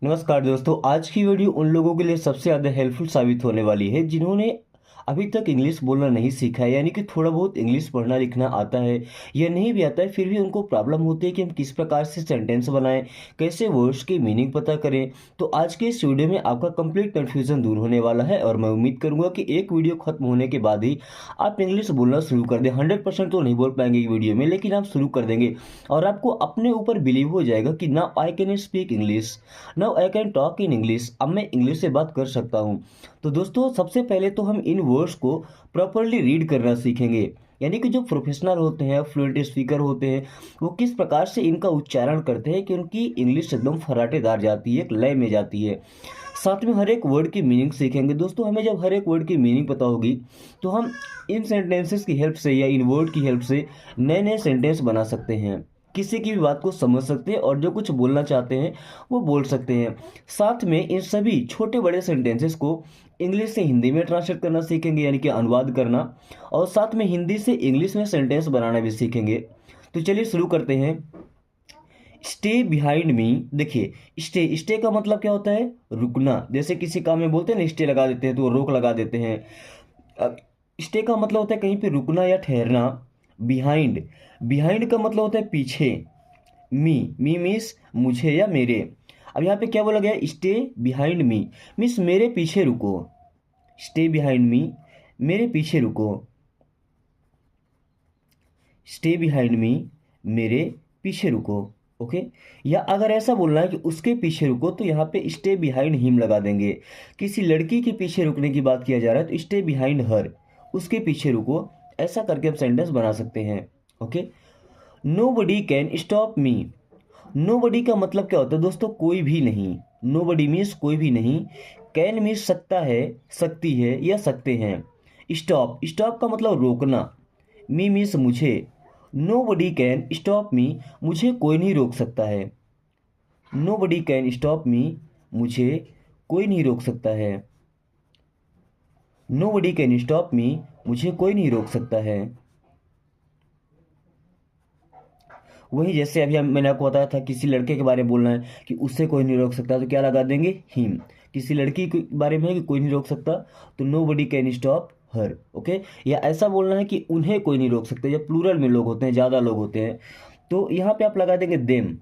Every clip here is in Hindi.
नमस्कार दोस्तों, आज की वीडियो उन लोगों के लिए सबसे ज़्यादा हेल्पफुल साबित होने वाली है जिन्होंने अभी तक इंग्लिश बोलना नहीं सीखा है। यानी कि थोड़ा बहुत इंग्लिश पढ़ना लिखना आता है या नहीं भी आता है, फिर भी उनको प्रॉब्लम होती है कि हम किस प्रकार से सेंटेंस बनाएं, कैसे वर्ड्स की मीनिंग पता करें। तो आज के इस वीडियो में आपका कंप्लीट कन्फ्यूजन दूर होने वाला है और मैं उम्मीद करूंगा कि एक वीडियो खत्म होने के बाद ही आप इंग्लिश बोलना शुरू कर दें। 100% तो नहीं बोल पाएंगे एक वीडियो में, लेकिन आप शुरू कर देंगे और आपको अपने ऊपर बिलीव हो जाएगा कि now I can speak English, now I can talk in English. अब मैं इंग्लिश से बात कर सकता हूँ। तो दोस्तों, सबसे पहले तो हम इन वर्ड्स को प्रॉपरली रीड करना सीखेंगे। यानी कि जो प्रोफेशनल होते हैं, फ्लुएंट स्पीकर होते हैं, वो किस प्रकार से इनका उच्चारण करते हैं कि उनकी इंग्लिश एकदम फराटेदार जाती है, एक लय में जाती है। साथ में हर एक वर्ड की मीनिंग सीखेंगे। दोस्तों, हमें जब हर एक वर्ड की मीनिंग पता होगी तो हम इन सेंटेंसेस की हेल्प से या इन वर्ड की हेल्प से नए नए सेंटेंस बना सकते हैं, किसी की भी बात को समझ सकते हैं और जो कुछ बोलना चाहते हैं वो बोल सकते हैं। साथ में इन सभी छोटे बड़े सेंटेंसेस को इंग्लिश से हिंदी में ट्रांसलेट करना सीखेंगे, यानी कि अनुवाद करना, और साथ में हिंदी से इंग्लिश में सेंटेंस बनाना भी सीखेंगे। तो चलिए शुरू करते हैं। Stay behind me. देखिए, स्टे स्टे का मतलब क्या होता है? रुकना। जैसे किसी काम में बोलते हैं ना, स्टे लगा देते हैं, तो वो रोक लगा देते हैं। अब स्टे का मतलब होता है कहीं पे रुकना या ठहरना। बिहाइंड, बिहाइंड का मतलब होता है पीछे। मी मी मीन्स मुझे या मेरे। अब यहाँ पे क्या बोला गया? स्टे बिहाइंड मी मीन्स मेरे पीछे रुको। स्टे बिहाइंड मी, मेरे पीछे रुको। स्टे बिहाइंड मी, मेरे पीछे रुको। ओके। या अगर ऐसा बोलना है कि उसके पीछे रुको, तो यहाँ पे स्टे बिहाइंड हिम लगा देंगे। किसी लड़की के पीछे रुकने की बात किया जा रहा है तो स्टे बिहाइंड हर, उसके पीछे रुको। ऐसा करके हम सेंटेंस बना सकते हैं। Okay. Nobody can stop me. Nobody का मतलब क्या होता है दोस्तों? कोई भी नहीं। नो बडी मीन्स कोई भी नहीं। कैन मीन्स सकता है, सकती है या सकते हैं। स्टॉप, स्टॉप का मतलब रोकना। मी मीन्स मुझे। Nobody can stop me, मुझे कोई नहीं रोक सकता है। Nobody can stop me, मुझे कोई नहीं रोक सकता है। Nobody can stop me, मुझे कोई नहीं रोक सकता है। वही जैसे अभी मैंने आपको बताया था, किसी लड़के के बारे में बोलना है कि उससे कोई नहीं रोक सकता, तो क्या लगा देंगे? हिम। किसी लड़की के बारे में है कि कोई नहीं रोक सकता, तो nobody can stop her. Okay. या ऐसा बोलना है कि उन्हें कोई नहीं रोक सकता, जब प्लूरल में लोग होते हैं, ज़्यादा लोग होते हैं, तो यहाँ पे आप लगा देंगे them.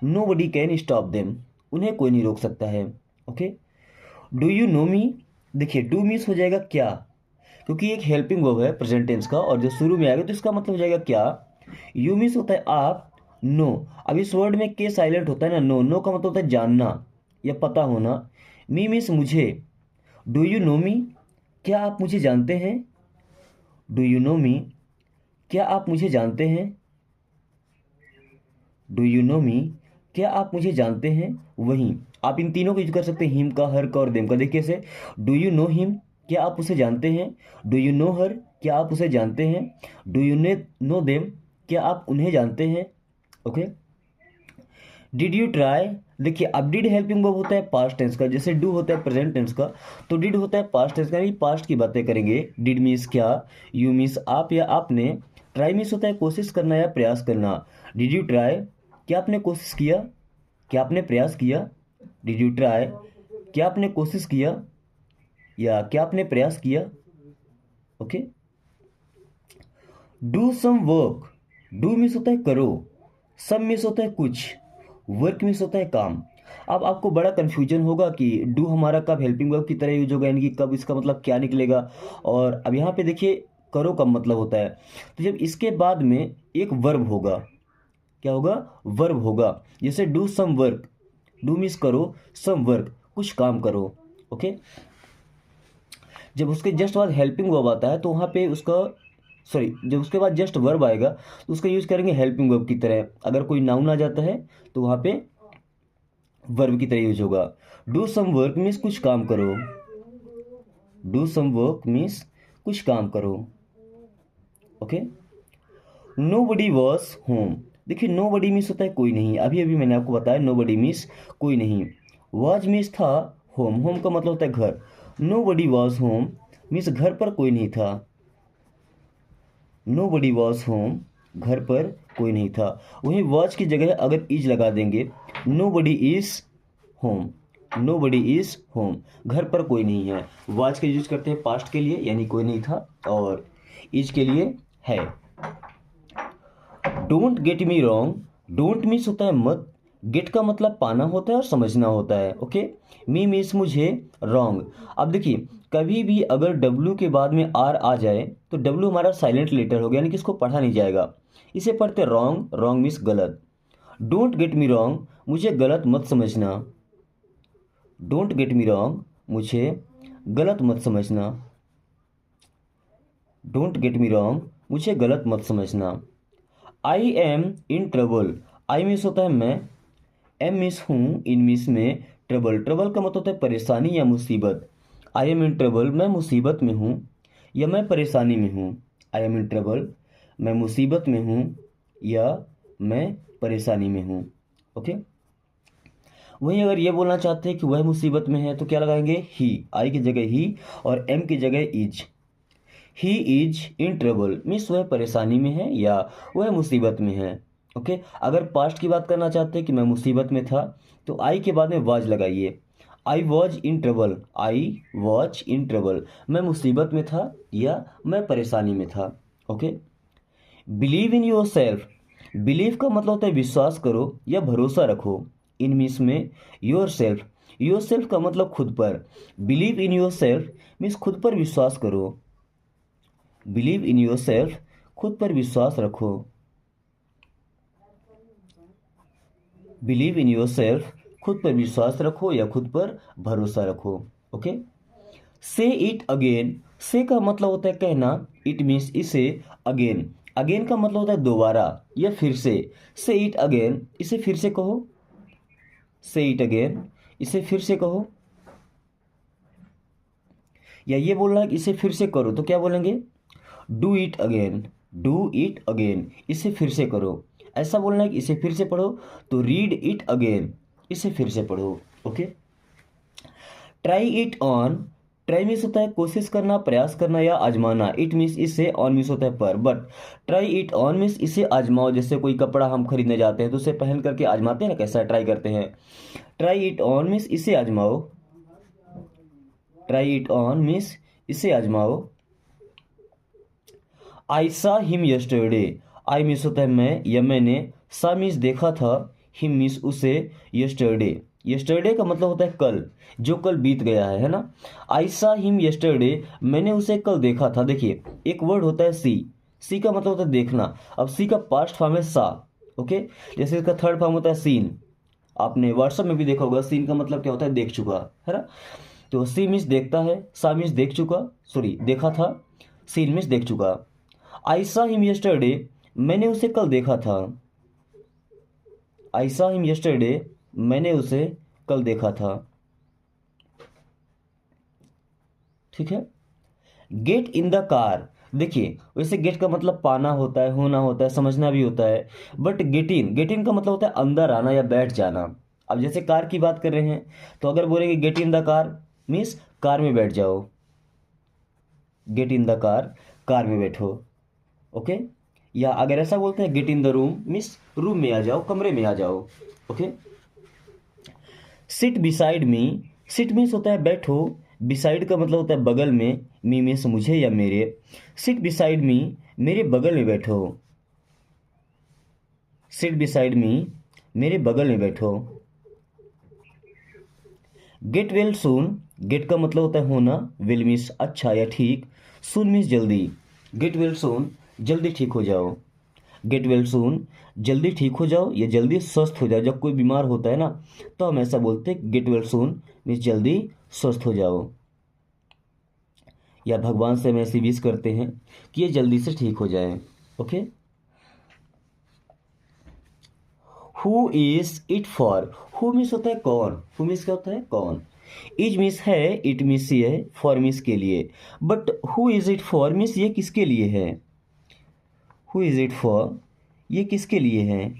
Nobody can stop them, उन्हें कोई नहीं रोक सकता है। Okay. Do you know me. देखिए, डू मीन्स हो जाएगा क्या, क्योंकि एक हेल्पिंग वर्ब है प्रेजेंट टेंस का, और जो शुरू में आएगा तो इसका मतलब हो जाएगा क्या। यू मीन्स होता है आप। नो, अब इस वर्ड में के साइलेंट होता है ना, नो, नो का मतलब होता है जानना या पता होना। मी मीन्स मुझे। डू यू नो मी, क्या आप मुझे जानते हैं? डू यू नो मी, क्या आप मुझे जानते हैं? डू यू नो मी, क्या आप मुझे जानते हैं? वहीं आप इन तीनों को यूज कर सकते हैं, हिम का, हर का और देम का। देखिए से, डू यू नो हिम, क्या आप उसे जानते हैं? डू यू नो हर, क्या आप उसे जानते हैं? डू यू नो देम, क्या आप उन्हें जानते हैं? ओके। Did you try. देखिए, अब डिड हेल्पिंग वर्ब होता है पास्ट टेंस का, जैसे डू होता है प्रेजेंट टेंस का, तो डिड होता है पास्ट टेंस का, यानी पास्ट की बातें करेंगे। डिड मीन्स क्या, यू मीन्स आप या आपने, ट्राई मीन्स होता है कोशिश करना या प्रयास करना। डिड यू ट्राई, क्या आपने कोशिश किया, क्या आपने प्रयास किया? डिड यू ट्राई, क्या आपने कोशिश किया या क्या आपने प्रयास किया? Okay. Do some work. Do means होता है करो, सम मीन्स होता है कुछ, वर्क मीन्स होता है काम। अब आपको बड़ा कंफ्यूजन होगा कि डू हमारा कब हेल्पिंग वर्ब की तरह यूज होगा, यानी कि कब इसका मतलब क्या निकलेगा। और अब यहाँ पे देखिए, करो का मतलब होता है, तो जब इसके बाद में एक वर्ब होगा, क्या होगा? वर्ब होगा। जैसे do some work, do means करो, सम वर्क कुछ काम करो। ओके। जब उसके जस्ट बाद हेल्पिंग वर्ब आता है तो वहाँ पे उसका, सॉरी, जब उसके बाद जस्ट वर्ब आएगा तो उसका यूज करेंगे हेल्पिंग वर्ब की तरह। अगर कोई नाउन आ जाता है तो वहाँ पे वर्ब की तरह यूज होगा। डू सम वर्क मीन्स कुछ काम करो। डू सम वर्क मीन्स कुछ काम करो। Okay. Nobody was home. देखिए, नो बडी मीन्स होता है कोई नहीं, अभी अभी मैंने आपको बताया नो बडी मीन्स कोई नहीं। वॉज मीन्स था, होम, होम का मतलब होता है घर। Nobody was home means घर पर कोई नहीं था। नो बडी वॉज होम, घर पर कोई नहीं था। वहीं वॉच की जगह अगर इज लगा देंगे, nobody is home, nobody is home, घर पर कोई नहीं है। वाज का यूज करते हैं पास्ट के लिए यानी कोई नहीं था, और इज के लिए है। Don't get me wrong, don't means होता है मत, गेट का मतलब पाना होता है और समझना होता है। ओके, मी मीन्स मुझे, रॉन्ग। अब देखिए कभी भी अगर डब्ल्यू के बाद में आर आ जाए तो डब्ल्यू हमारा साइलेंट लेटर हो गया, यानी कि इसको पढ़ा नहीं जाएगा। इसे पढ़ते रॉन्ग, रॉन्ग मीन्स गलत। डोंट गेट मी रॉन्ग, मुझे गलत मत समझना। डोंट गेट मी रॉन्ग, मुझे गलत मत समझना। डोंट गेट मी रॉन्ग, मुझे गलत मत समझना। I am in trouble, I means होता है मैं, एम मीन्स हूँ, इन मीन्स में, ट्रबल, ट्रबल का मतलब होता है परेशानी या मुसीबत। आई एम इन ट्रबल, मैं मुसीबत में हूँ या मैं परेशानी में हूँ। आई एम इन ट्रबल, मैं मुसीबत में हूँ या मैं परेशानी में हूँ। ओके, वहीं अगर ये बोलना चाहते हैं कि वह मुसीबत में है तो क्या लगाएंगे, ही, आई की जगह ही और एम की जगह is. He is in trouble means वह परेशानी में है या वह मुसीबत में है। ओके, अगर पास्ट की बात करना चाहते हैं कि मैं मुसीबत में था तो आई के बाद में वाज लगाइए। I was in trouble, I was in trouble, मैं मुसीबत में था या मैं परेशानी में था। Okay, believe in your self, believe का मतलब होता है विश्वास करो या भरोसा रखो। इन मीन्स में योर सेल्फ, योर सेल्फ का मतलब खुद पर। Believe in your self means खुद पर विश्वास करो। बिलीव इन योर सेल्फ, खुद पर विश्वास रखो। बिलीव इन योर सेल्फ, खुद पर विश्वास रखो या खुद पर भरोसा रखो। ओके, से इट अगेन, से का मतलब होता है कहना, इट मीन्स इसे, अगेन, अगेन का मतलब होता है दोबारा या फिर से इट अगेन, इसे फिर से कहो। से इट अगेन, इसे फिर से कहो। या ये बोलना है कि इसे फिर से करो तो क्या बोलेंगे, do it again, do it again, इसे फिर से करो। ऐसा बोलना है कि इसे फिर से पढ़ो तो रीड इट अगेन, इसे फिर से पढ़ो। Okay, try it on, try means होता है कोशिश करना, प्रयास करना या आजमाना। इट मीन्स इससे, ऑन मीन्स होता है पर, but try it on means इसे आजमाओ। जैसे कोई कपड़ा हम खरीदने जाते हैं तो उसे पहन करके आजमाते हैं ना, कैसा ट्राई करते हैं। ट्राई इट ऑन मीन्स इसे आजमाओ। ट्राई इट ऑन मीन्स इसे आजमाओ। आई सा हिम यस्टरडे, आई मीन्स होता है मैं या मैंने, सा मीन्स देखा था, हिम मीन्स उसे, यस्टरडे, यस्टरडे का मतलब होता है कल, जो कल बीत गया है ना। आई सा हिम यस्टरडे, मैंने उसे कल देखा था। देखिए एक वर्ड होता है सी, सी का मतलब होता है देखना। अब सी का पास्ट फॉर्म है सा। ओके, जैसे इसका थर्ड फॉर्म होता है सीन। आपने व्हाट्सएप में भी देखा होगा, सीन का मतलब क्या होता है, देख चुका है ना। तो सी मीन्स देखता है, सा मीन्स देख चुका, सॉरी देखा था, सीन मीन्स देख चुका। आई सा हिम यस्टरडे, मैंने उसे कल देखा था। आई सा हिम यस्टरडे, मैंने उसे कल देखा था। ठीक है, गेट इन द कार, देखिए वैसे गेट का मतलब पाना होता है, होना होता है, समझना भी होता है, but get in, get in का मतलब होता है अंदर आना या बैठ जाना। अब जैसे कार की बात कर रहे हैं तो अगर बोलेंगे get in the car means car में बैठ जाओ। Get in the car, car में बैठो। ओके, या अगर ऐसा बोलते हैं get in the room means room में आ जाओ, कमरे में आ जाओ। Okay, sit beside me, sit means होता है बैठो, बिसाइड का मतलब होता है बगल में, मी मीन्स मुझे या मेरे। सिट बिसाइड मी, मेरे बगल में बैठो। सिट बिसाइड मी, मेरे बगल में बैठो। गेट वेल सून, गेट का मतलब होता है होना, वेल मीन्स अच्छा या ठीक, सून मीन्स जल्दी। गेट वेल सून, जल्दी ठीक हो जाओ। गेट वेल सून, जल्दी ठीक हो जाओ या जल्दी स्वस्थ हो जाओ। जब कोई बीमार होता है ना तो हम ऐसा बोलते हैं गेट वेल सून मीन्स जल्दी स्वस्थ हो जाओ। या भगवान से हम ऐसी विश करते हैं कि ये जल्दी से ठीक हो जाए। Okay, who is it for, who means होता है कौन, हु मीन्स क्या होता है कौन। इज मीन्स है, इट मीन्स ये, फॉर मीन्स के लिए, but who is it for means ये किसके लिए है। हु इज इट फॉर, ये किसके लिए है।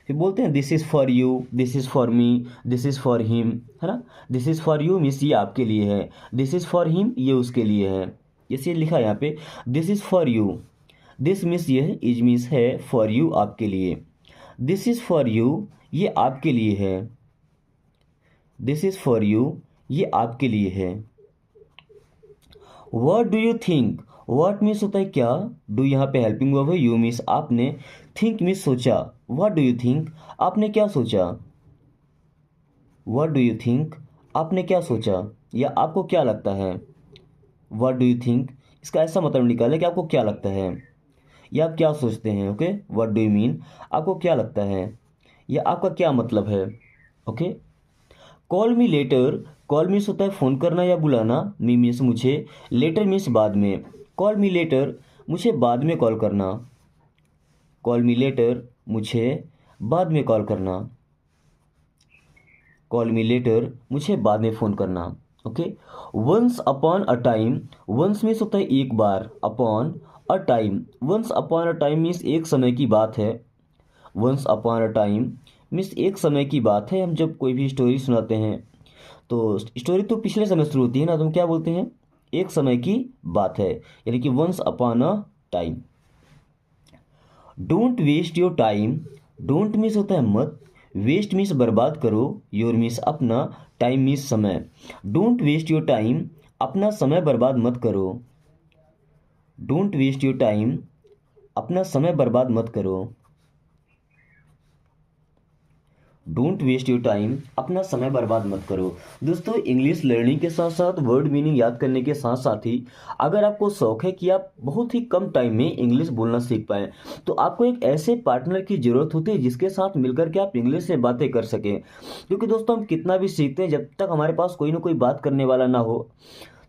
फिर बोलते हैं this is for you, this is for me, this is for him, है ना। This is for you means ये आपके लिए है, दिस इज़ फॉर हिम ये उसके लिए है। जैसे लिखा है यहाँ पे this is for you, this means ये है, इज मीन्स है, फॉर यू आपके लिए। दिस इज़ फॉर यू, ये आपके लिए है। दिस इज फॉर यू, ये आपके लिए है। What do you think, what means होता है क्या, डू यहाँ पे हेल्पिंग वर्ब है, यू मीन्स आपने, थिंक मीन्स सोचा। व्हाट डू यू थिंक, आपने क्या सोचा। व्हाट डू यू थिंक, आपने क्या सोचा या आपको क्या लगता है। व्हाट डू यू थिंक, इसका ऐसा मतलब निकालें कि आपको क्या लगता है या आप क्या सोचते हैं। Okay, what do you mean, आपको क्या लगता है या आपका क्या मतलब है। Okay, call me later, call means होता है फ़ोन करना या बुलाना, मी मीन्स मुझे, लेटर मीन्स बाद में। कॉल मी लेटर, मुझे बाद में कॉल करना। कॉल मी लेटर, मुझे बाद में कॉल करना। कॉल मी लेटर, मुझे बाद में फ़ोन करना। Okay, once upon a time, once means होता है एक बार, upon a time, once upon a time means एक समय की बात है। Once upon a time means एक समय की बात है। हम जब कोई भी स्टोरी सुनाते हैं तो स्टोरी तो पिछले समय शुरू होती है ना, तो हम क्या बोलते हैं, एक समय की बात है, यानी कि once upon a time. Don't waste your time, don't means होता है मत, वेस्ट मीन्स बर्बाद करो, योर मीन्स अपना, टाइम मीन्स समय। डोंट वेस्ट योर टाइम, अपना समय बर्बाद मत करो। डोंट वेस्ट योर टाइम, अपना समय बर्बाद मत करो। डोंट वेस्ट योर टाइम, अपना समय बर्बाद मत करो। दोस्तों, इंग्लिश लर्निंग के साथ साथ वर्ड मीनिंग याद करने के साथ साथ ही अगर आपको शौक है कि आप बहुत ही कम टाइम में इंग्लिश बोलना सीख पाएं, तो आपको एक ऐसे पार्टनर की ज़रूरत होती है जिसके साथ मिलकर के आप इंग्लिश से बातें कर सकें। क्योंकि दोस्तों, हम कितना भी सीखते हैं, जब तक हमारे पास कोई ना कोई बात करने वाला ना हो,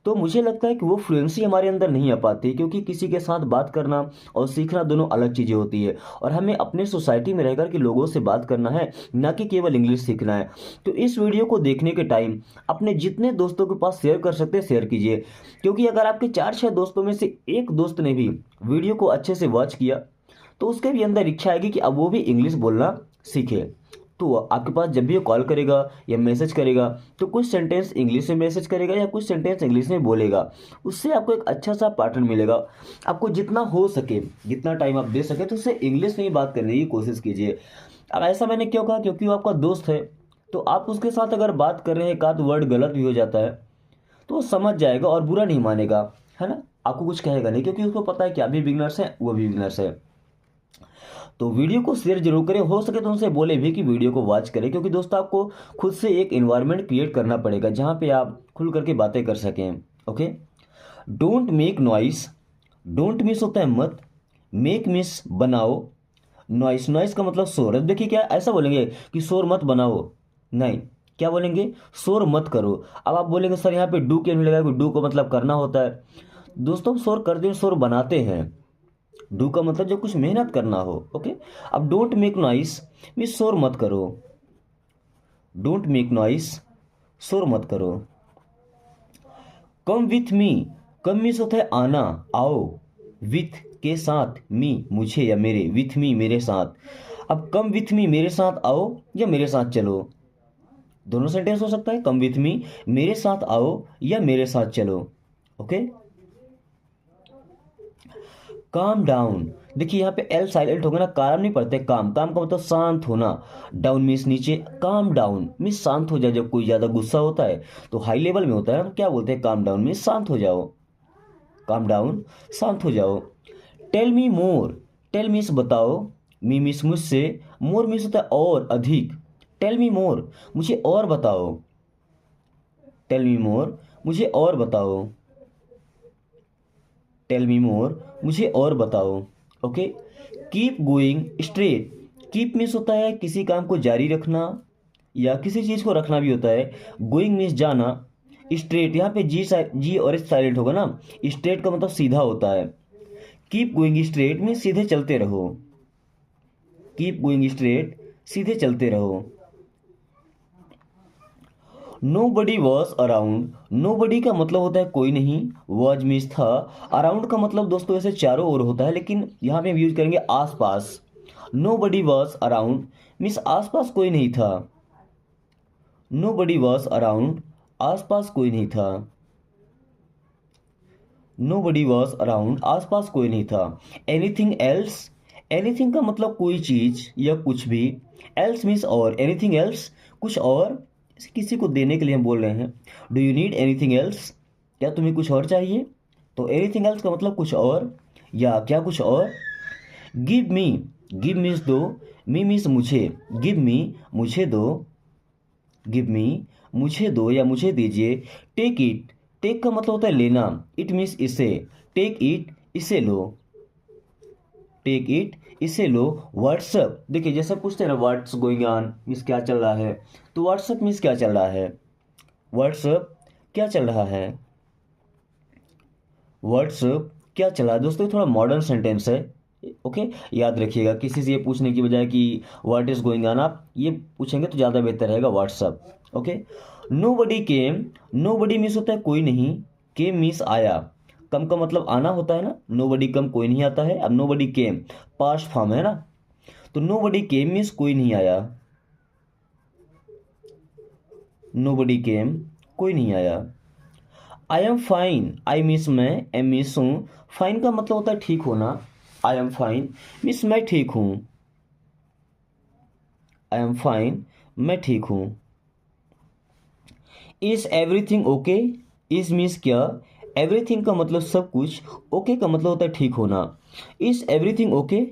तो मुझे लगता है कि वो फ्लुएंसी हमारे अंदर नहीं आ पाती, क्योंकि किसी के साथ बात करना और सीखना दोनों अलग चीज़ें होती है। और हमें अपने सोसाइटी में रहकर के लोगों से बात करना है, ना कि केवल इंग्लिश सीखना है। तो इस वीडियो को देखने के टाइम अपने जितने दोस्तों के पास शेयर कर सकते हैं शेयर कीजिए, क्योंकि अगर आपके 4-6 दोस्तों में से एक दोस्त ने भी वीडियो को अच्छे से वॉच किया, तो उसके भी अंदर इच्छा आएगी कि अब वो भी इंग्लिश बोलना सीखे। तो आपके पास जब भी वो कॉल करेगा या मैसेज करेगा, तो कुछ सेंटेंस इंग्लिश में मैसेज करेगा या कुछ सेंटेंस इंग्लिश में बोलेगा। उससे आपको एक अच्छा सा पार्टनर मिलेगा। आपको जितना हो सके, जितना टाइम आप दे सके, तो उससे इंग्लिश में ही बात करने की कोशिश कीजिए। अब ऐसा मैंने क्यों कहा, क्योंकि वो आपका दोस्त है, तो आप उसके साथ अगर बात कर रहे हैं, एक आध वर्ड गलत भी हो जाता है, तो वो समझ जाएगा और बुरा नहीं मानेगा, है ना। आपको कुछ कहेगा नहीं, क्योंकि उसको पता है कि आप भी बिगनर्स हैं, वो भी बिगनर्स है। तो वीडियो को शेयर जरूर करें, हो सके तो उनसे बोले भी कि वीडियो को वॉच करें, क्योंकि दोस्तों आपको खुद से एक इन्वायरमेंट क्रिएट करना पड़ेगा जहाँ पे आप खुल करके बातें कर सकें। Okay, don't make noise, don't miss होता है मत, मेक मिस बनाओ, नॉइस, नॉइस का मतलब शोर। अब देखिए, क्या ऐसा बोलेंगे कि शोर मत बनाओ, नहीं, क्या बोलेंगे, शोर मत करो। अब आप बोलेंगे सर यहाँ पे डू क्यों नहीं लगा, डू को मतलब करना होता है। दोस्तों, शोर करते हैं, शोर बनाते हैं। डू का मतलब जो कुछ मेहनत करना हो। ओके, अब डोंट मेक नॉइस मीन्स शोर मत करो। डोंट मेक नॉइस, शोर मत करो। Come with me, come means होता है आना, आओ, विथ के साथ, मी मुझे या मेरे, विथ मी मेरे साथ। अब कम विथ मी मेरे साथ आओ या मेरे साथ चलो, दोनों सेंटेंस हो सकता है। कम विथ मी मेरे साथ आओ या मेरे साथ चलो। ओके, काम डाउन, देखिए यहाँ पे एल साइलेंट होगा ना, काम नहीं पढ़ते, काम, काम का मतलब शांत होना। डाउन मीन्स नीचे, काम डाउन मीन्स शांत हो जाए। जब कोई ज़्यादा गुस्सा होता है तो हाई लेवल में होता है ना, तो क्या बोलते हैं, काम डाउन मीन्स शांत हो जाओ। काम डाउन, शांत हो जाओ। टेल मी मोर, टेल मीन्स बताओ, मी मीन्स मुझसे, मोर मीन्स होता है और, अधिक। टेल मी मोर, मुझे और बताओ। टेल मी मोर, मुझे और बताओ। टेल मी मोर, मुझे और बताओ। Okay, keep going straight, keep means होता है किसी काम को जारी रखना या किसी चीज़ को रखना भी होता है। गोइंग मीन्स जाना। स्ट्रेट, यहाँ पे जी और एच साइलेंट होगा ना, स्ट्रेट का मतलब सीधा होता है। कीप गोइंग स्ट्रेट मीन्स सीधे चलते रहो। कीप गोइंग स्ट्रेट, सीधे चलते रहो। Nobody was around, nobody का मतलब होता है कोई नहीं, वॉज मीन्स था, अराउंड का मतलब दोस्तों वैसे चारों ओर होता है, लेकिन यहाँ पे हम यूज करेंगे आस पास। Nobody was around means आस पास कोई नहीं था। नो बडी वॉज अराउंड, आस पास कोई नहीं था। नो बडी वॉज अराउंड, आस पास कोई नहीं था। एनीथिंग एल्स, एनीथिंग का मतलब कोई चीज या कुछ भी, एल्स मीन्स और, एनीथिंग एल्स कुछ और, किसी को देने के लिए हम बोल रहे हैं। Do you need anything else, क्या तुम्हें कुछ और चाहिए? तो एनीथिंग एल्स का मतलब कुछ और या क्या कुछ और। गिव मी, गिव मीन्स दो, मी मीन्स मुझे, गिव मी मुझे दो, गिव मी मुझे दो या मुझे दीजिए। टेक इट, टेक का मतलब होता है लेना, इट मीन्स इसे, टेक इट इसे लो, टेक इट इसे लो। व्हाट्सअप, देखिए जैसे पूछते हैं ना व्हाट्स गोइंग ऑन मीन्स क्या चल रहा है, तो व्हाट्सअप मीन्स क्या चल रहा है, व्हाट्सअप क्या चल रहा है, व्हाट्सअप क्या चल रहा है। दोस्तों थोड़ा मॉडर्न सेंटेंस है, ओके। याद रखिएगा, किसी से ये पूछने की बजाय कि व्हाट इज गोइंग ऑन आप ये पूछेंगे तो ज़्यादा बेहतर रहेगा व्हाट्सअप, ओके। नो बडी केम, नो बडी मीन्स होता है कोई नहीं, केम मीन्स आया, कम का मतलब आना होता है ना, नो बडी कम कोई नहीं आता है। अब नो बडी केम पास्ट फॉर्म है ना, तो नो बडी केम मीन्स कोई नहीं आया, नो बडी केम कोई नहीं आया। I am fine, I means मैं, एम मीन्स हूँ, फाइन का मतलब होता है ठीक होना, आई एम फाइन मीन्स मैं ठीक हूँ, आई एम फाइन मैं ठीक हूँ। Is everything okay, is means क्या, एवरीथिंग का मतलब सब कुछ, ओके का मतलब होता है ठीक होना। इज एवरीथिंग ओके,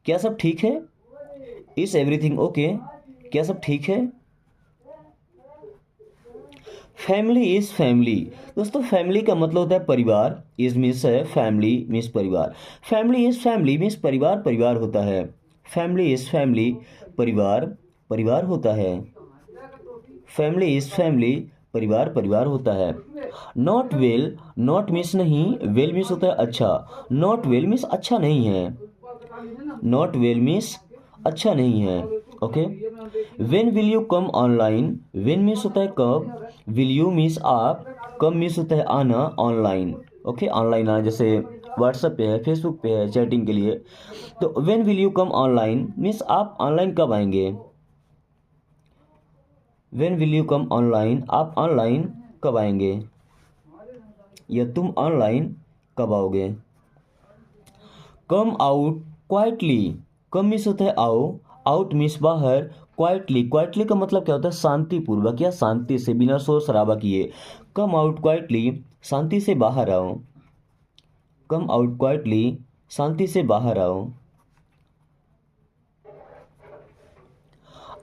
क्या सब ठीक है, इज एवरीथिंग ओके क्या सब ठीक है। फैमिली इज फैमिली, दोस्तों फैमिली का मतलब होता है परिवार, इज मीन्स है फैमिली मीन्स परिवार, फैमिली इज फैमिली मीन्स परिवार परिवार होता है, फैमिली इज फैमिली परिवार परिवार होता है, फैमिली इज फैमिली परिवार परिवार होता है। नॉट वेल, नॉट मीन्स नहीं, वेल मीन्स होता है अच्छा, नॉट वेल मीन्स अच्छा नहीं है, नॉट वेल मीन्स अच्छा नहीं है, okay. When will you come online, when means होता है कब, विल यू मीन्स आप, कम मीन्स होता है आना ऑनलाइन, ओके। ऑनलाइन आना जैसे व्हाट्सएप पे है, फेसबुक पे है चैटिंग के लिए। तो when will you come online means आप ऑनलाइन कब आएंगे, when will you come online आप ऑनलाइन कब आएंगे, या तुम ऑनलाइन कब आओगे। Come out quietly, come means होता है आओ, आउट मीन्स बाहर, क्वाइटली, क्वाइटली का मतलब क्या होता है शांतिपूर्वक या शांति से बिना शोर शराबा किए। कम आउट क्वाइटली शांति से बाहर आओ, कम आउट क्वाइटली शांति से बाहर आओ।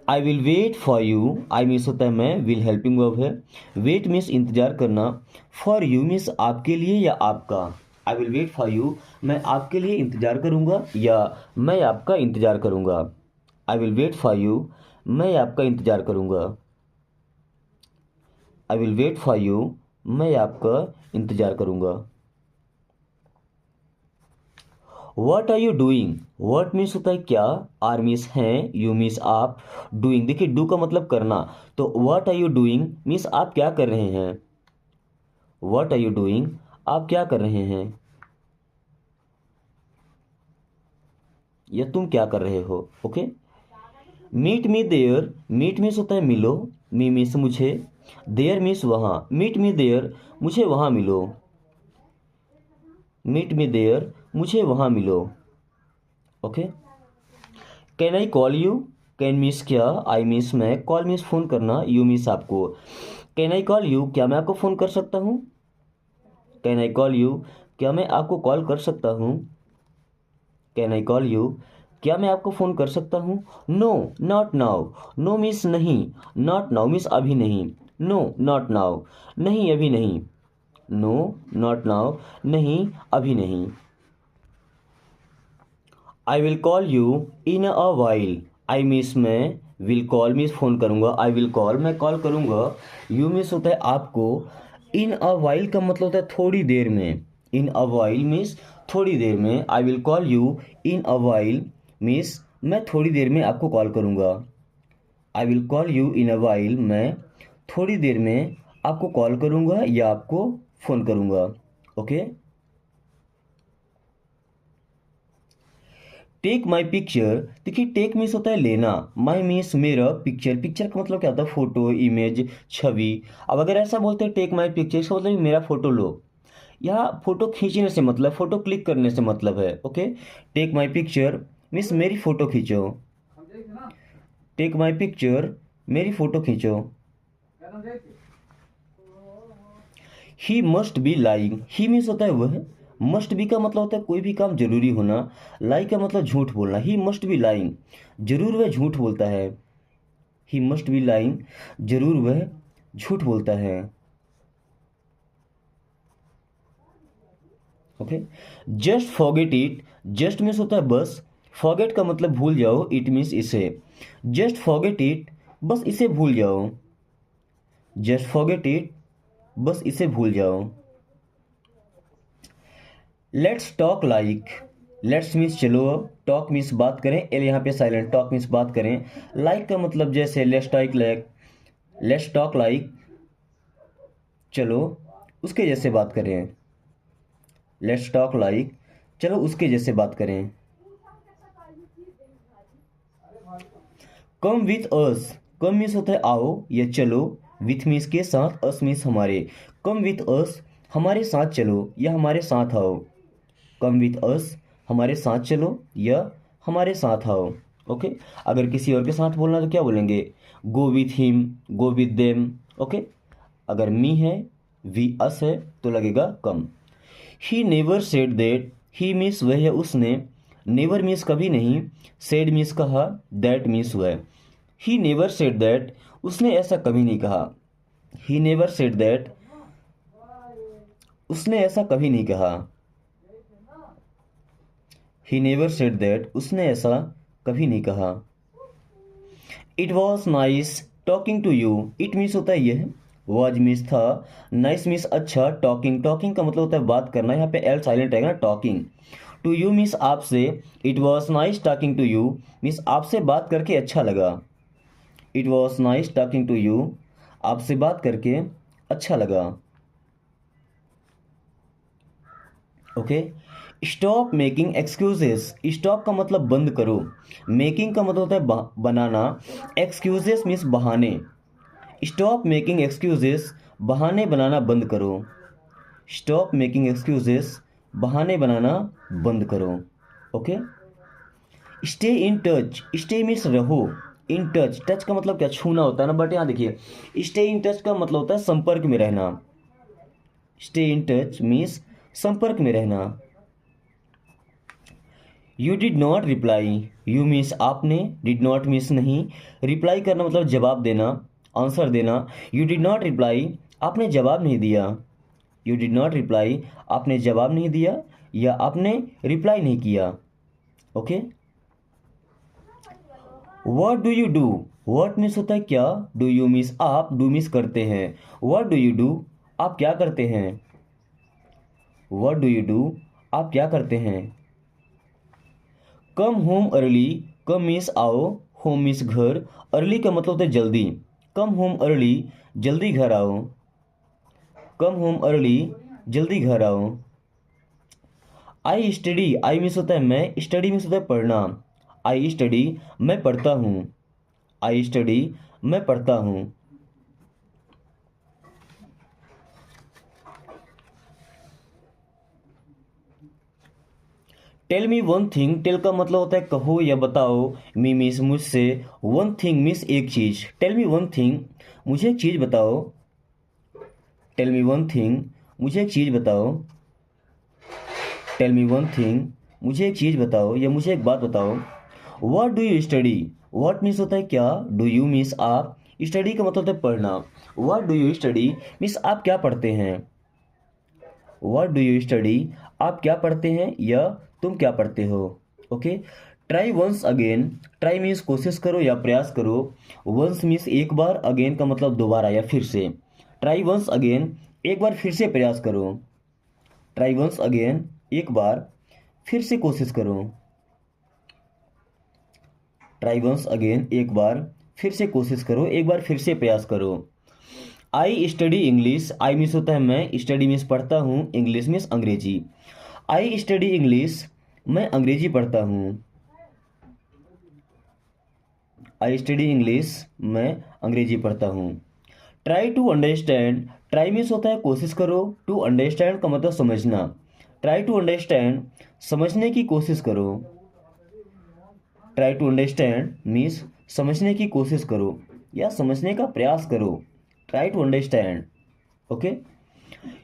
I will wait for you, I means होता है मैं, विल हेल्पिंग वर्ब है, वेट मीन्स इंतजार करना, फॉर यू मीन्स आपके लिए या आपका। I will wait for you मैं आपके लिए इंतजार करूंगा या मैं आपका इंतजार करूंगा, I will wait for you मैं आपका इंतजार करूंगा, I will wait for you मैं आपका इंतजार करूंगा। What are you doing, what means होता है क्या, आर मीन्स हैं, यू मीन्स आप, डूइंग देखिए डू का मतलब करना, तो what are you doing means आप क्या कर रहे हैं, वट आर यू डूइंग आप क्या कर रहे हैं, या तुम क्या कर रहे हो, okay. Meet me there, meet means होता है मिलो, मी मीन्स मुझे, देयर मीन्स वहाँ, मीट मी देयर मुझे वहाँ मिलो, मीट मी देयर मुझे वहाँ मिलो, okay. Can I call you, can means क्या, आई मीन्स मैं, कॉल मीन्स फ़ोन करना, यू मीन्स आपको। कैन आई कॉल यू क्या मैं आपको फ़ोन कर सकता हूँ, कैन आई कॉल यू क्या मैं आपको कॉल कर सकता हूँ, कैन आई कॉल यू क्या मैं आपको फ़ोन कर सकता हूँ। No not now, no means नहीं, नॉट नाउ मीन्स अभी नहीं, नो नॉट नाउ नहीं अभी नहीं, नो नॉट नाउ नहीं अभी नहीं। I will call you in a while, I means मैं, विल कॉल मीन्स फ़ोन करूँगा, आई विल कॉल मैं कॉल करूँगा, यू मीन्स होता है आपको, इन अ वाइल का मतलब होता है थोड़ी देर में, इन अ वाइल मीन्स थोड़ी देर में, I will call you in a while means मैं थोड़ी देर में आपको कॉल करूँगा, I will call you in a while मैं थोड़ी देर में आपको कॉल करूँगा या आपको फ़ोन करूँगा, ओके। टेक माई पिक्चर, देखिए टेक मीन्स होता है लेना, माई मीन्स मेरा, पिक्चर, पिक्चर का मतलब क्या होता है फोटो, इमेज, छवि। अब अगर ऐसा बोलते हैं टेक माई पिक्चर, इसका मतलब मेरा फोटो लो, या फोटो खींचने से मतलब फोटो क्लिक करने से मतलब है, okay. Take my picture means मेरी फ़ोटो खींचो। टेक माई पिक्चर, मेरी फ़ोटो खींचो। He must be lying, he means होता है वह, मस्ट बी का मतलब होता है कोई भी काम जरूरी होना, लाई का मतलब झूठ बोलना। ही मस्ट बी लाइंग, जरूर वह झूठ बोलता है। ही मस्ट बी लाइंग, जरूर वह झूठ बोलता है। Okay, just forget it, just means होता है बस, फॉरगेट का मतलब भूल जाओ, इट मीन्स इसे। जस्ट फॉरगेट इट, बस इसे भूल जाओ। जस्ट फॉरगेट इट, बस इसे भूल जाओ। Let's talk like, let's means चलो, टॉक मीन्स बात करें, एल यहाँ पे साइलेंट, टॉक मीन्स बात करें। लाइक का मतलब जैसे let's talk like, let's talk like, चलो उसके जैसे बात करें। लेट्स टॉक लाइक, चलो उसके जैसे बात करें। Come with us, come means होता है आओ या चलो, विथ मीन्स के साथ, अस मीन्स हमारे। कम विथ अस, हमारे साथ चलो या हमारे साथ आओ। कम विथ अस, हमारे साथ चलो या हमारे साथ आओ। ओके, अगर किसी और के साथ बोलना तो क्या बोलेंगे, go with him, go with them. Okay, अगर मी है, वी अस है तो लगेगा कम। He never said that, he means वह है उसने, नेवर मीन्स कभी नहीं, सेड मीन्स कहा, दैट मीन्स वह। ही नेवर सेड दैट, उसने ऐसा कभी नहीं कहा। ही नेवर सेड दैट, उसने ऐसा कभी नहीं कहा। ही नेवर सेड दैट, उसने ऐसा कभी नहीं कहा। It was nice talking to you, it means होता है यह, वॉज मीन्स था, नाइस मीन्स अच्छा, टॉकिंग, टॉकिंग का मतलब होता है बात करना, यहाँ पे एल साइलेंट रहेगा ना, टॉकिंग। टू यू मीन्स आपसे, it was nice talking to you means आपसे बात करके अच्छा लगा। It was nice talking to you, आपसे बात करके अच्छा लगा। Okay, stop making excuses, stop का मतलब बंद करो, मेकिंग का मतलब होता है बनाना, एक्सक्यूजेस मीन्स बहाने। स्टॉप मेकिंग एक्सक्यूजेस, बहाने बनाना बंद करो। स्टॉप मेकिंग एक्सक्यूजेस, बहाने बनाना बंद करो। Okay, stay in touch, stay means रहो, इन टच, टच का मतलब क्या, छूना होता है ना, बट यहाँ देखिए स्टे इन टच का मतलब होता है संपर्क में रहना। स्टे इन टच मीन्स संपर्क में रहना। You did not reply, you means आपने, डिड नॉट मीन्स नहीं, रिप्लाई करना मतलब जवाब देना, आंसर देना। यू डिड नॉट रिप्लाई, आपने जवाब नहीं दिया। यू डिड नॉट रिप्लाई, आपने जवाब नहीं दिया या आपने रिप्लाई नहीं किया। Okay, what do you do, what means होता है क्या, डू यू मीन्स आप, डू मीन्स करते हैं। व्हाट डू यू डू, आप क्या करते हैं। व्हाट डू यू डू, आप क्या करते हैं। कम होम अर्ली, कम मीन्स आओ, होम मीन्स घर, अर्ली का मतलब होता है जल्दी। कम होम अर्ली, जल्दी घर आओ। कम होम अर्ली, जल्दी घर आओ। आई स्टडी, आई मीन्स होता है मैं, स्टडी मीन्स होता है पढ़ना। आई स्टडी, मैं पढ़ता हूँ। आई स्टडी, मैं पढ़ता हूँ। Tell me one thing, tell का मतलब होता है कहो या बताओ, मी मीन्स मुझसे, वन थिंग मीन्स एक चीज। टेल मी वन थिंग, मुझे एक चीज बताओ। टेल मी वन थिंग, मुझे एक चीज बताओ। टेल मी वन थिंग, मुझे एक चीज बताओ या मुझे एक बात बताओ। What do you study, what means होता है क्या, डू यू मीन्स आप, स्टडी का मतलब होता है पढ़ना। What do you study means आप क्या पढ़ते हैं। व्हाट डू यू स्टडी, आप क्या पढ़ते हैं या तुम क्या पढ़ते हो। Okay, try once again, try means कोशिश करो या प्रयास करो, वंस मीन्स एक बार, अगेन का मतलब दोबारा या फिर से। ट्राई वंस अगेन, एक बार फिर से प्रयास करो। ट्राई वंस अगेन, एक बार फिर से कोशिश करो। ट्राई वंस अगेन, एक बार फिर से कोशिश करो, एक बार फिर से प्रयास करो। I study English, I means होता है मैं, स्टडी मीन्स पढ़ता हूँ, इंग्लिश मीन्स अंग्रेजी। आई स्टडी इंग्लिश, मैं अंग्रेजी पढ़ता हूँ। आई स्टडी इंग्लिश, मैं अंग्रेजी पढ़ता हूँ। Try to understand, try means होता है कोशिश करो, टू अंडरस्टैंड का मतलब समझना। ट्राई टू अंडरस्टैंड, समझने की कोशिश करो। ट्राई टू अंडरस्टैंड मीन्स समझने की कोशिश करो या समझने का प्रयास करो। Try to understand. Okay.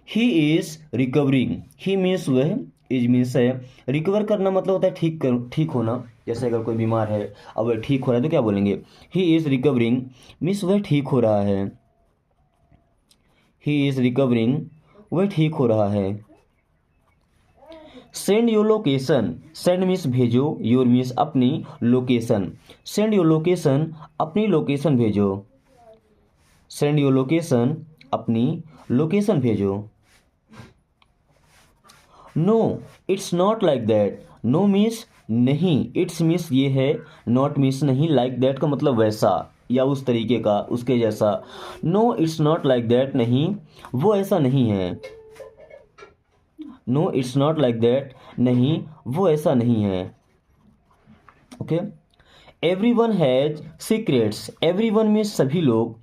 He is recovering. He means वह, इज मीन्स है, रिकवर करना मतलब होता है ठीक होना। जैसे अगर कोई बीमार है अब वह ठीक हो रहा है तो क्या बोलेंगे, ही इज रिकवरिंग मीन्स वह ठीक हो रहा है। ही इज रिकवरिंग, वह ठीक हो रहा है। Send your location. Send means भेजो, योर मीन्स अपनी, लोकेशन। सेंड योर लोकेशन, अपनी लोकेशन भेजो। सेंड योर लोकेशन, अपनी लोकेशन भेजो। No it's not like that. No means नहीं, इट्स मीन्स ये है, नॉट मीन्स नहीं, लाइक दैट का मतलब वैसा या उस तरीके का, उसके जैसा। No it's not like that, नहीं वो ऐसा नहीं है। No it's not like that, नहीं वो ऐसा नहीं है। Okay. Every one has secrets. Every one means सभी लोग,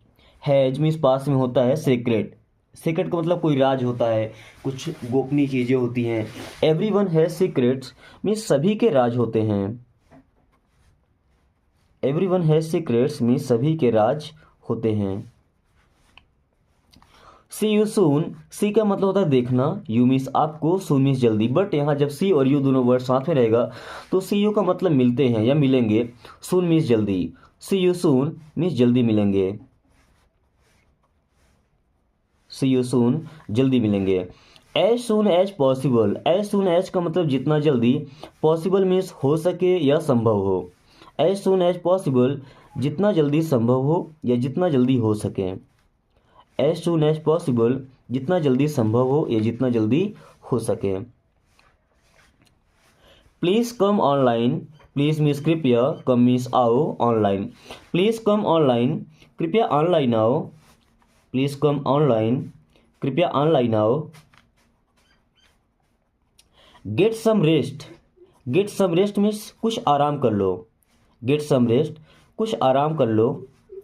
हैज मीन्स पास में होता है सीक्रेट। सीक्रेट का मतलब कोई राज होता है, कुछ गोपनीय चीजें होती हैं। Every one has secrets means सभी के राज होते हैं। Every one has secrets means सभी के राज होते हैं। सी यू सून। सी का मतलब होता है देखना, यू मीन्स आपको, सून मीन्स जल्दी। बट यहाँ जब सी और यू दोनों वर्ड साथ में रहेगा तो सी यू का मतलब मिलते हैं या मिलेंगे, सून मीन्स जल्दी। सी यू सून मीन्स जल्दी मिलेंगे। सी यू सून, जल्दी मिलेंगे। As soon as possible. As soon as का मतलब जितना जल्दी, पॉसिबल मीन्स हो सके या संभव हो। एज सून एज पॉसिबल, जितना जल्दी संभव हो या जितना जल्दी हो सके। एज सून एज पॉसिबल, जितना जल्दी संभव हो या जितना जल्दी हो सके। Please come online. Please means कृपया, कम मीन्स आओ, ऑनलाइन। प्लीज कम ऑनलाइन, कृपया ऑनलाइन आओ। प्लीज कम ऑनलाइन, कृपया ऑनलाइन आओ। Get some rest. Get some rest means कुछ आराम कर लो। गेट सम रेस्ट, कुछ आराम कर लो,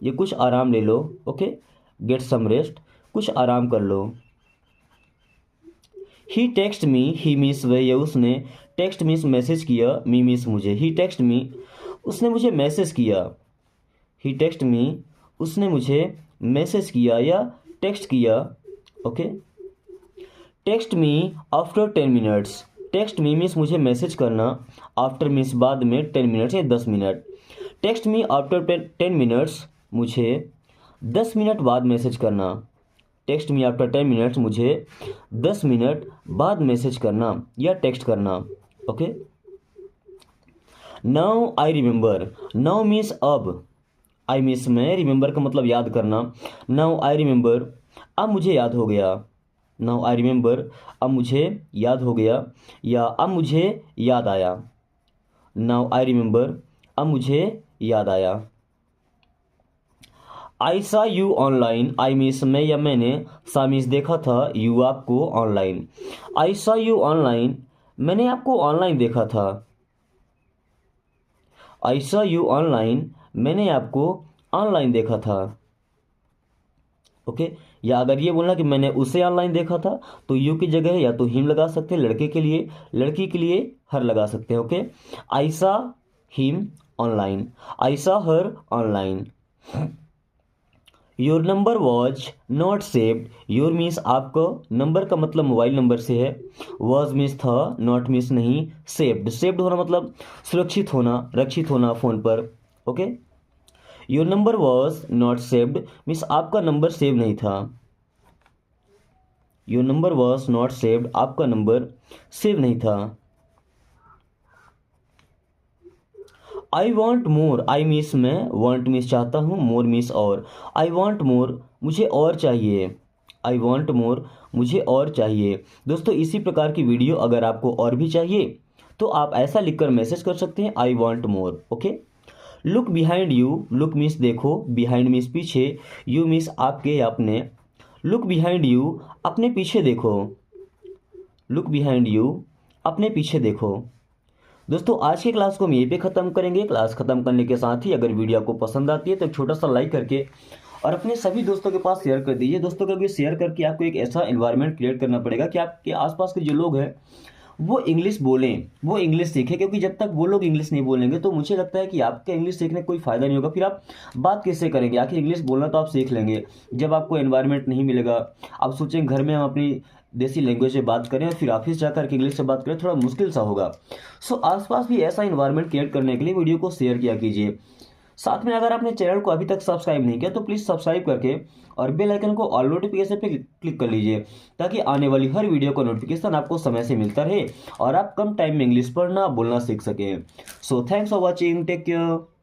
ये कुछ आराम ले लो। ओके। गेट सम रेस्ट, कुछ आराम कर लो। ही टेक्स्ट मी। ही मीन्स वह या उसने, टेक्स्ट मीन्स मैसेज किया, मी मीन्स मुझे। ही टेक्स्ट मी, उसने मुझे मैसेज किया। ही टेक्स्ट मी, उसने मुझे मैसेज किया या टेक्स्ट किया। Okay. Text me after 10 minutes. Text me means मुझे मैसेज करना, आफ्टर मीन्स बाद में, 10 मिनट्स या 10 minute. Text me after 10 minutes, मुझे 10 मिनट बाद मैसेज करना। टेक्स्ट मी आफ्टर 10 मिनट्स, मुझे 10 मिनट बाद मैसेज करना या टेक्स्ट करना। Okay. Now I remember. Now means अब, आई मीन्स मैं, रिमेंबर का मतलब याद करना। नाउ आई रिमेंबर, अब मुझे याद हो गया। नाउ आई रिमेंबर, अब मुझे याद हो गया या अब मुझे याद आया। नाउ आई रिमेंबर, अब मुझे याद आया। आई सा यू ऑनलाइन। आई मीन्स मैं या मैंने, सा मीन्स देखा था, यू आपको, ऑनलाइन। आई सा यू ऑनलाइन, मैंने आपको ऑनलाइन देखा था। आई सा यू ऑनलाइन, मैंने आपको ऑनलाइन देखा था। ओके। या अगर ये बोलना कि मैंने उसे ऑनलाइन देखा था तो यू की जगह या तो हिम लगा सकते हैं लड़के के लिए, लड़की के लिए हर लगा सकते हैं। ओके। आई सा him online, I saw her online. Your number was not saved. Your means आपको, नंबर का मतलब मोबाइल नंबर से है, वॉज मीन्स था, नॉट मीन्स नहीं, सेव्ड, सेव्ड होना मतलब सुरक्षित होना, रक्षित होना फ़ोन पर। Okay. Your number was not saved means आपका नंबर सेव नहीं था। Your number was not saved, आपका नंबर सेव नहीं था। I want more. I means मैं, वॉन्ट मीन्स चाहता हूँ, मोर मीन्स और। आई वॉन्ट मोर, मुझे और चाहिए। आई वॉन्ट मोर, मुझे और चाहिए। दोस्तों इसी प्रकार की वीडियो अगर आपको और भी चाहिए तो आप ऐसा लिखकर मैसेज कर सकते हैं, आई want more. Okay. Look behind you. Look means देखो, बिहाइंड मीन्स पीछे, यू मीन्स आपके या अपने। लुक बिहाइंड यू, अपने पीछे देखो। लुक बिहाइंड यू, अपने पीछे देखो। दोस्तों आज की क्लास को हम यहीं पे ख़त्म करेंगे। क्लास ख़त्म करने के साथ ही अगर वीडियो आपको पसंद आती है तो एक छोटा सा लाइक करके और अपने सभी दोस्तों के पास शेयर कर दीजिए। दोस्तों क्योंकि शेयर करके आपको एक ऐसा एनवायरनमेंट क्रिएट करना पड़ेगा कि आपके आसपास के जो लोग हैं वो इंग्लिश बोलें, वो इंग्लिश सीखें, क्योंकि जब तक वो लोग इंग्लिश नहीं बोलेंगे तो मुझे लगता है कि आपके इंग्लिश सीखने का कोई फ़ायदा नहीं होगा। फिर आप बात कैसे करेंगे? आखिर इंग्लिश बोलना तो आप सीख लेंगे, जब आपको एनवायरनमेंट नहीं मिलेगा। आप सोचें घर में हम अपनी देसी लैंग्वेज में बात करें और फिर ऑफिस जाकर के इंग्लिश से बात करें, थोड़ा मुश्किल सा होगा। सो आसपास भी ऐसा इन्वायरमेंट क्रिएट करने के लिए वीडियो को शेयर किया कीजिए। साथ में अगर आपने चैनल को अभी तक सब्सक्राइब नहीं किया तो प्लीज़ सब्सक्राइब करके और बेल आइकन को ऑल नोटिफिकेशन पे क्लिक कर लीजिए, ताकि आने वाली हर वीडियो का नोटिफिकेशन आपको समय से मिलता रहे और आप कम टाइम में इंग्लिश पढ़ना बोलना सीख सकें। So thanks for watching, take care.